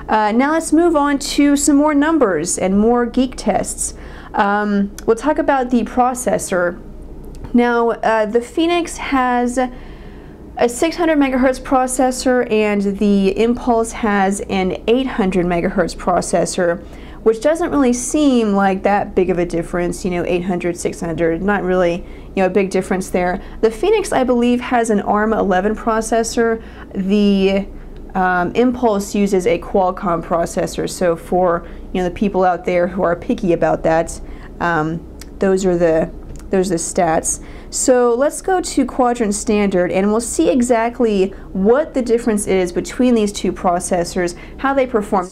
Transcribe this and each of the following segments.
Now let's move on to some more numbers and more geek tests. We'll talk about the processor. Now, the Phoenix has a 600 megahertz processor and the Impulse has an 800 megahertz processor, which doesn't really seem like that big of a difference, you know, 800, 600, not really, you know, a big difference there. The Phoenix, I believe, has an ARM 11 processor. The Impulse uses a Qualcomm processor, so for, you know, the people out there who are picky about that, those are the stats. So let's go to quadrant standard and we'll see exactly what the difference is between these two processors, how they perform.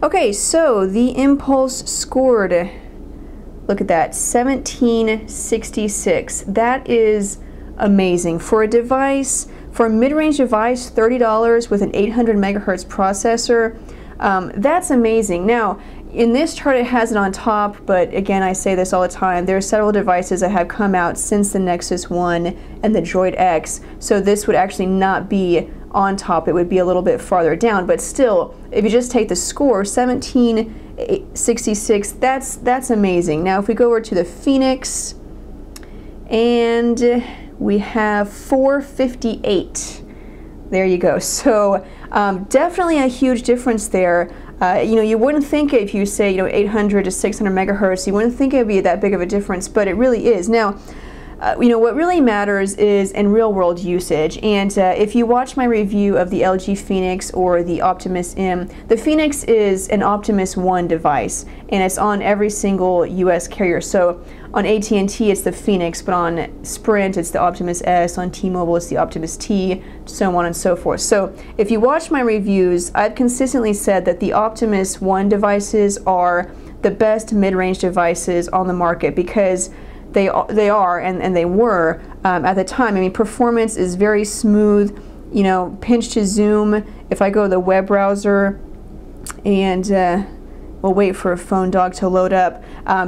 Okay, so the Impulse scored, look at that, 1766. That is amazing. For a device, for a mid-range device, $30 with an 800 megahertz processor, that's amazing. Now, in this chart it has it on top, but again, I say this all the time, there are several devices that have come out since the Nexus 1 and the Droid X, so this would actually not be on top, it would be a little bit farther down, but still, if you just take the score, 1766, that's amazing. Now if we go over to the Phoenix, and we have 458. There you go. So definitely a huge difference there. You know, you wouldn't think if you say, you know, 800 to 600 megahertz, you wouldn't think it would be that big of a difference, but it really is. Now, you know, what really matters is in real-world usage, and if you watch my review of the LG Phoenix or the Optimus M, the Phoenix is an Optimus 1 device, and it's on every single US carrier. So on AT&T it's the Phoenix, but on Sprint it's the Optimus S, on T-Mobile it's the Optimus T, so on and so forth. So if you watch my reviews, I've consistently said that the Optimus 1 devices are the best mid-range devices on the market because they are and they were at the time. I mean, performance is very smooth, you know, pinch to zoom. If I go to the web browser and we'll wait for a phone dog to load up,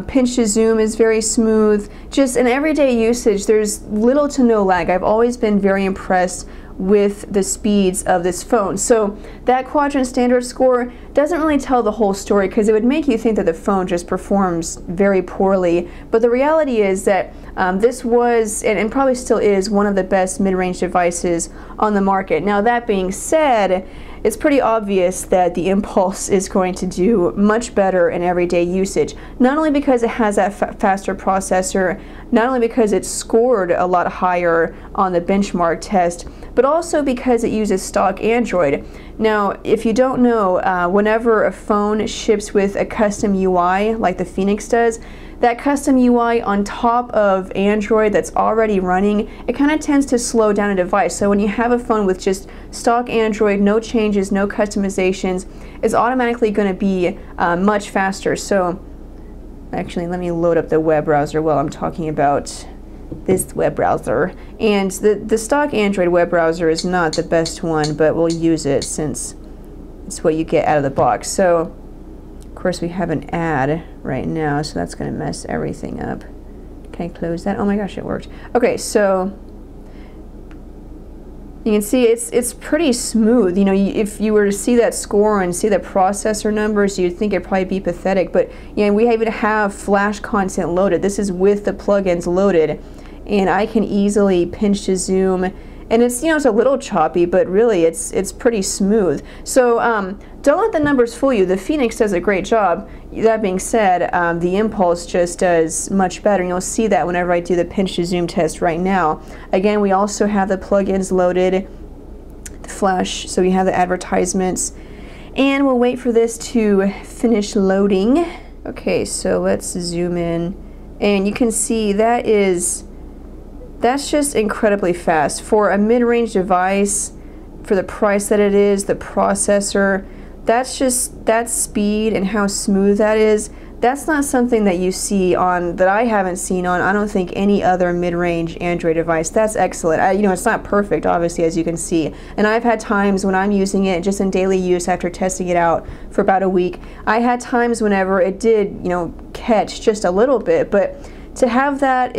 pinch to zoom is very smooth. Just in everyday usage, there's little to no lag. I've always been very impressed with the speeds of this phone. So that quadrant standard score doesn't really tell the whole story because it would make you think that the phone just performs very poorly. But the reality is that this was, and probably still is, one of the best mid-range devices on the market. Now that being said, it's pretty obvious that the Impulse is going to do much better in everyday usage. Not only because it has that faster processor, not only because it scored a lot higher on the benchmark test, but also because it uses stock Android. Now, if you don't know, whenever a phone ships with a custom UI like the Phoenix does, that custom UI on top of Android that's already running, it kind of tends to slow down a device. So when you have a phone with just stock Android, no changes, no customizations, it's automatically going to be much faster. So actually, let me load up the web browser while I'm talking about this web browser. And the stock Android web browser is not the best one, but we'll use it since it's what you get out of the box. So of course we have an ad right now, so that's going to mess everything up. Can I close that? Oh my gosh, it worked. Okay, so you can see it's pretty smooth. You know, if you were to see that score and see the processor numbers, you'd think it'd probably be pathetic. But you know, we even have Flash content loaded. This is with the plugins loaded, and I can easily pinch to zoom. And it's, you know, it's a little choppy, but really it's pretty smooth. So don't let the numbers fool you. The Phoenix does a great job. That being said, the Impulse just does much better, and you'll see that whenever I do the pinch to zoom test right now. Again, we also have the plugins loaded, the Flash, so we have the advertisements, and we'll wait for this to finish loading. Okay, so let's zoom in, and you can see that's just incredibly fast. For a mid-range device, for the price that it is, the processor, that's just, that speed and how smooth that is, that's not something that you see on, that I haven't seen on, I don't think, any other mid-range Android device. That's excellent. You know, it's not perfect, obviously, as you can see. And I've had times when I'm using it just in daily use after testing it out for about a week. I had times whenever it did, you know, catch just a little bit, but to have that,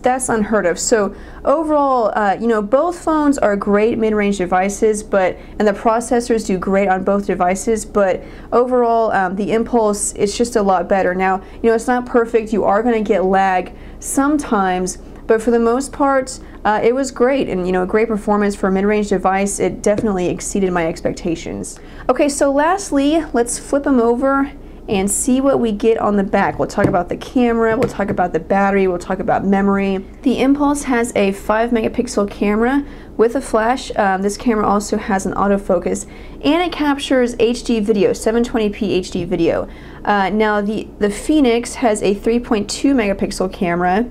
that's unheard of. So overall, you know, both phones are great mid-range devices, and the processors do great on both devices, but overall, the Impulse, it's just a lot better. Now, you know, it's not perfect. You are going to get lag sometimes, but for the most part, it was great, and you know, great performance for a mid-range device. It definitely exceeded my expectations. Okay, so lastly, let's flip them over and see what we get on the back. We'll talk about the camera, we'll talk about the battery, we'll talk about memory. The Impulse has a 5-megapixel camera with a flash. This camera also has an autofocus, and it captures HD video, 720p HD video. Now the Phoenix has a 3.2 megapixel camera.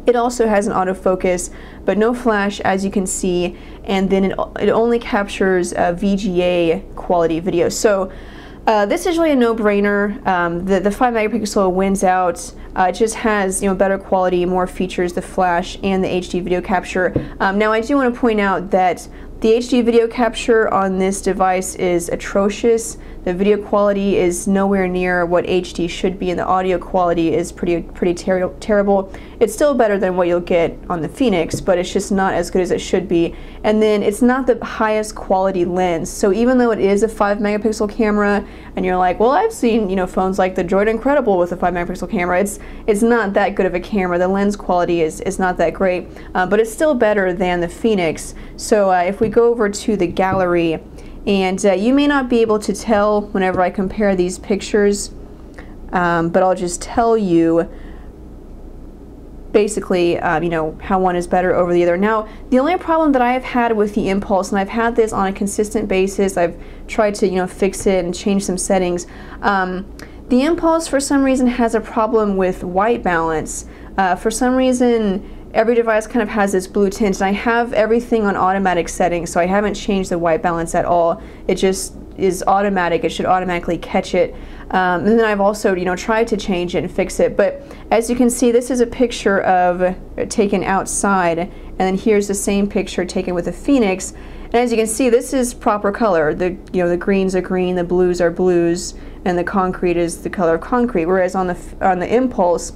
It also has an autofocus, but no flash, as you can see, and then it only captures VGA quality video. So this is really a no-brainer. The 5-megapixel wins out. It just has, you know, better quality, more features, the flash, and the HD video capture. Now I do want to point out that the HD video capture on this device is atrocious. The video quality is nowhere near what HD should be, and the audio quality is pretty terrible. It's still better than what you'll get on the Phoenix, but it's just not as good as it should be. And then it's not the highest quality lens. So even though it is a 5-megapixel camera, and you're like, well, I've seen, you know, phones like the Droid Incredible with a 5-megapixel camera. It's not that good of a camera. The lens quality is not that great, but it's still better than the Phoenix. So if we go over to the gallery, and you may not be able to tell whenever I compare these pictures, but I'll just tell you basically, you know, how one is better over the other. Now, the only problem that I have had with the Impulse, and I've had this on a consistent basis, I've tried to, you know, fix it and change some settings. The Impulse, for some reason, has a problem with white balance. For some reason, every device kind of has this blue tint, and I have everything on automatic settings, so I haven't changed the white balance at all. It just is automatic. It should automatically catch it. And then I've also, you know, tried to change it and fix it. But as you can see, this is a picture of taken outside, and then here's the same picture taken with a Phoenix. And as you can see, this is proper color. The greens are green, the blues are blues, and the concrete is the color of concrete. Whereas on the Impulse,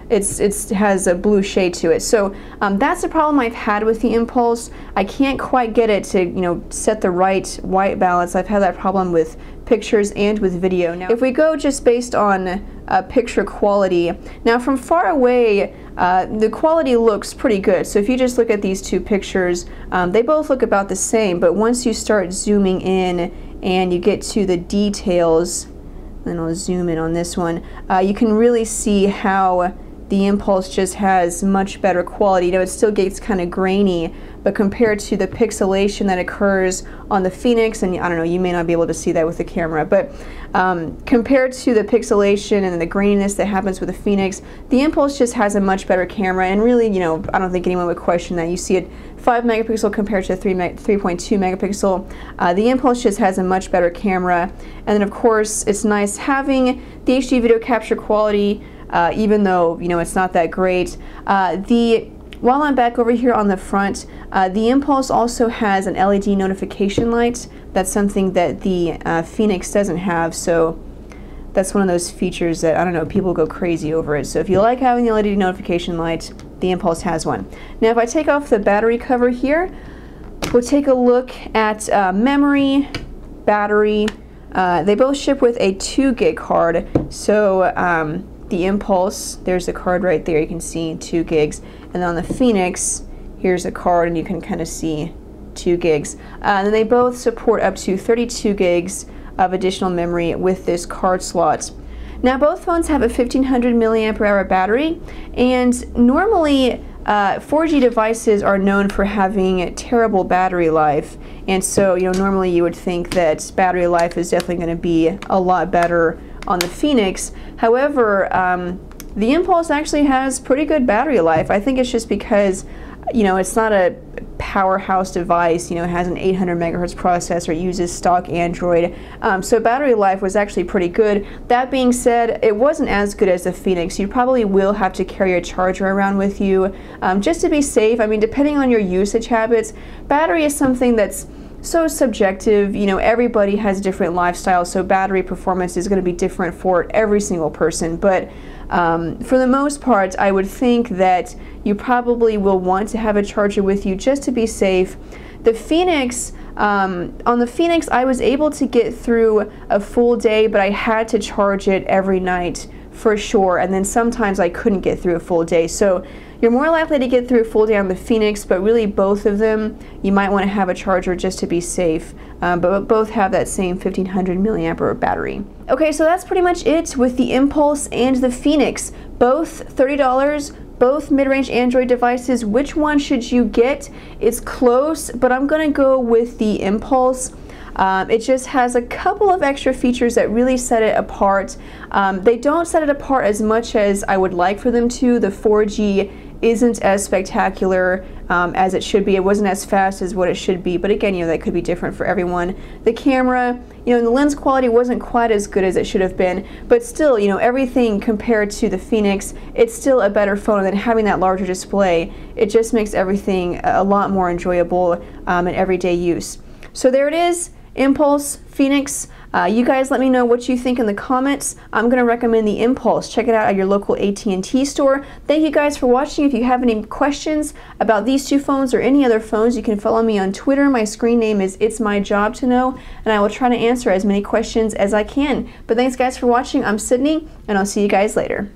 it has a blue shade to it. So that's the problem I've had with the Impulse. I can't quite get it to, you know, set the right white balance. I've had that problem with pictures and with video. Now, if we go just based on picture quality, now from far away, the quality looks pretty good. So if you just look at these two pictures, they both look about the same, but once you start zooming in and you get to the details, and I'll zoom in on this one, you can really see how the Impulse just has much better quality. You know, it still gets kind of grainy, but compared to the pixelation that occurs on the Phoenix, and I don't know, you may not be able to see that with the camera, but compared to the pixelation and the graininess that happens with the Phoenix, the Impulse just has a much better camera, and really, you know, I don't think anyone would question that. You see it 5-megapixel compared to 3.2 megapixel. The Impulse just has a much better camera, and then of course, it's nice having the HD video capture quality, even though, you know, it's not that great. While I'm back over here on the front, the Impulse also has an LED notification light. That's something that the Phoenix doesn't have, so that's one of those features that, I don't know, people go crazy over it. So if you like having the LED notification light, the Impulse has one. Now if I take off the battery cover here, we'll take a look at memory, battery. They both ship with a 2 gig card, so the Impulse, there's a card right there, you can see 2 gigs. And then on the Phoenix, here's a card and you can kind of see 2 gigs. And then they both support up to 32 gigs of additional memory with this card slot. Now both phones have a 1500 milliampere hour battery, and normally 4G devices are known for having terrible battery life, and so, you know, normally you would think that battery life is definitely going to be a lot better on the Phoenix. However, the Impulse actually has pretty good battery life. I think it's just because, you know, it's not a powerhouse device. You know, it has an 800 megahertz processor, uses stock Android, so battery life was actually pretty good. That being said, it wasn't as good as the Phoenix. You probably will have to carry a charger around with you just to be safe. I mean, depending on your usage habits, battery is something that's so subjective. You know, everybody has different lifestyles, so battery performance is going to be different for every single person. But for the most part, I would think that you probably will want to have a charger with you just to be safe. The Phoenix, on the Phoenix, I was able to get through a full day, but I had to charge it every night for sure, and then sometimes I couldn't get through a full day. So you're more likely to get through a full day on the Phoenix, but really both of them, you might want to have a charger just to be safe. But both have that same 1500 milliamp hour battery. Okay, so that's pretty much it with the Impulse and the Phoenix. Both $30, both mid-range Android devices. Which one should you get? It's close, but I'm gonna go with the Impulse. It just has a couple of extra features that really set it apart. They don't set it apart as much as I would like for them to. The 4G isn't as spectacular as it should be. It wasn't as fast as what it should be, but again, you know, that could be different for everyone. The camera, you know, the lens quality wasn't quite as good as it should have been, but still, you know, everything compared to the Phoenix, it's still a better phone, and then having that larger display, it just makes everything a lot more enjoyable in everyday use. So there it is, Impulse, Phoenix. You guys let me know what you think in the comments. I'm going to recommend the Impulse. Check it out at your local AT&T store. Thank you guys for watching. If you have any questions about these two phones or any other phones, you can follow me on Twitter. My screen name is It's My Job to Know, and I will try to answer as many questions as I can. But thanks guys for watching. I'm Sydney, and I'll see you guys later.